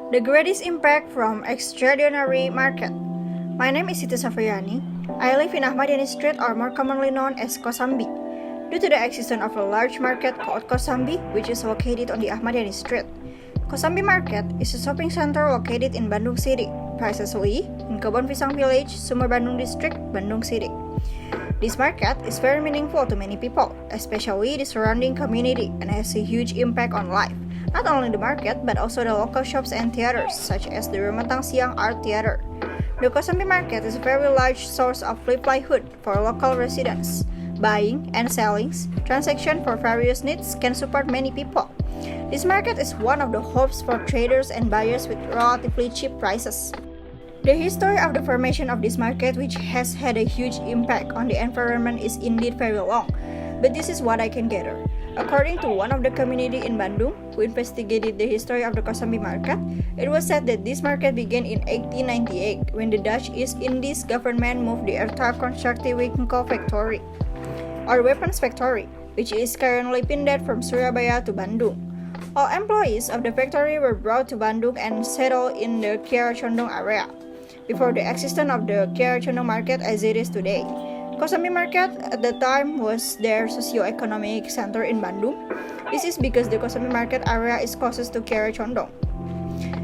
The greatest impact from extraordinary market. My name is Siti Safriani. I live in Ahmadiyani Street, or more commonly known as Kosambi. Due to the existence of a large market called Kosambi, which is located on the Ahmadiyani Street. Kosambi Market is a shopping center located in Bandung City, precisely in Kebon Pisang Village, Sumber Bandung District, Bandung City. This market is very meaningful to many people, especially the surrounding community, and has a huge impact on life. Not only the market, but also the local shops and theaters, such as the Rumetang Siang Art Theater. The Kosambi Market is a very large source of livelihood for local residents. Buying and selling transactions for various needs can support many people. This market is one of the hubs for traders and buyers with relatively cheap prices. The history of the formation of this market, which has had a huge impact on the environment, is indeed very long, but this is what I can gather. According to one of the community in Bandung who investigated the history of the Kosambi market, it was said that this market began in 1898 when the Dutch East Indies government moved the Erta Constructive Vehicle Factory, or weapons factory, which is currently pinned from Surabaya to Bandung. All employees of the factory were brought to Bandung and settled in the Kiara Condong area, before the existence of the Kiara Condong market as it is today. Kosambi Market at the time was their socio-economic center in Bandung. This is because the Kosambi Market area is closest to Kiara Condong.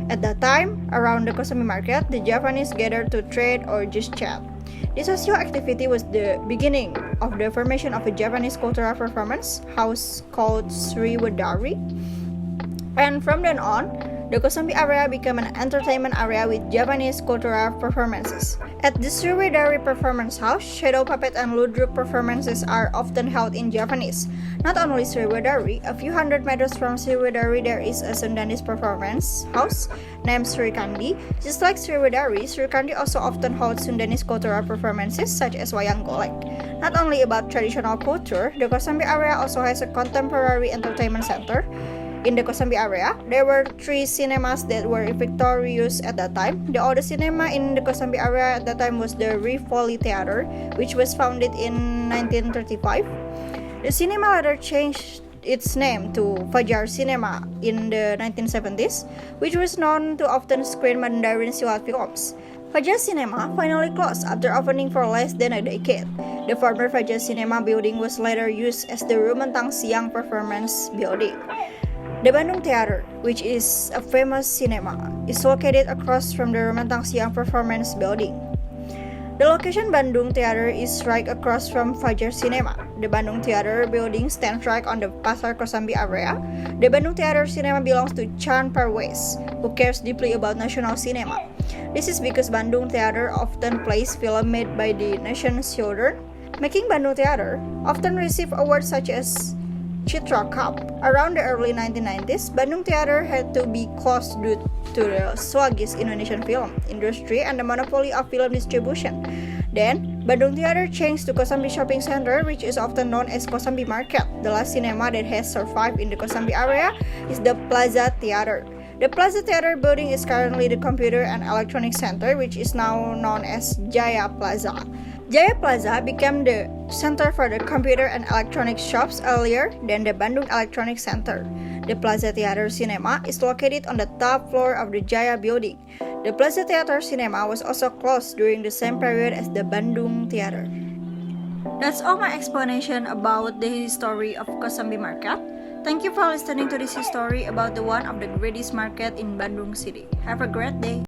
At that time, around the Kosambi Market, the Japanese gathered to trade or just chat. This socio activity was the beginning of the formation of a Japanese cultural performance house called Sriwedari. And from then on, the Kosambi area became an entertainment area with Japanese cultural performances. At the Sriwedari Performance House, shadow puppet and ludruk performances are often held in Japanese. Not only Sriwedari, a few hundred meters from Sriwedari there is a Sundanese performance house named Sri Kandi. Just like Sriwedari, Sri Kandi also often holds Sundanese cultural performances such as wayang golek. Not only about traditional culture, the Kosambi area also has a contemporary entertainment center. In the Kosambi area, there were 3 cinemas that were in victorious at that time. The oldest cinema in the Kosambi area at that time was the Rivoli Theater, which was founded in 1935. The cinema later changed its name to Fajar Cinema in the 1970s, which was known to often screen Mandarin Silat films. Fajar Cinema finally closed after opening for less than a decade. The former Fajar Cinema building was later used as the Rumetang Siang Performance Building. The Bandung Theater, which is a famous cinema, is located across from the Rumetang Siang Performance Building. The location Bandung Theater is right across from Fajar Cinema. The Bandung Theater building stands right on the Pasar Kosambi area. The Bandung Theater Cinema belongs to Chan Parwes, who cares deeply about national cinema. This is because Bandung Theater often plays films made by the nation's children, making Bandung Theater often receive awards such as Citra Cup. Around the early 1990s, Bandung Theater had to be closed due to the sluggish Indonesian film industry and the monopoly of film distribution. Then, Bandung Theater changed to Kosambi Shopping Center, which is often known as Kosambi Market. The last cinema that has survived in the Kosambi area is the Plaza Theater. The Plaza Theater building is currently the Computer and Electronics Center, which is now known as Jaya Plaza. Jaya Plaza became the center for the computer and electronics shops earlier than the Bandung Electronics Center. The Plaza Theater Cinema is located on the top floor of the Jaya building. The Plaza Theater Cinema was also closed during the same period as the Bandung Theater. That's all my explanation about the history of Kosambi Market. Thank you for listening to this story about the one of the greatest market in Bandung City. Have a great day.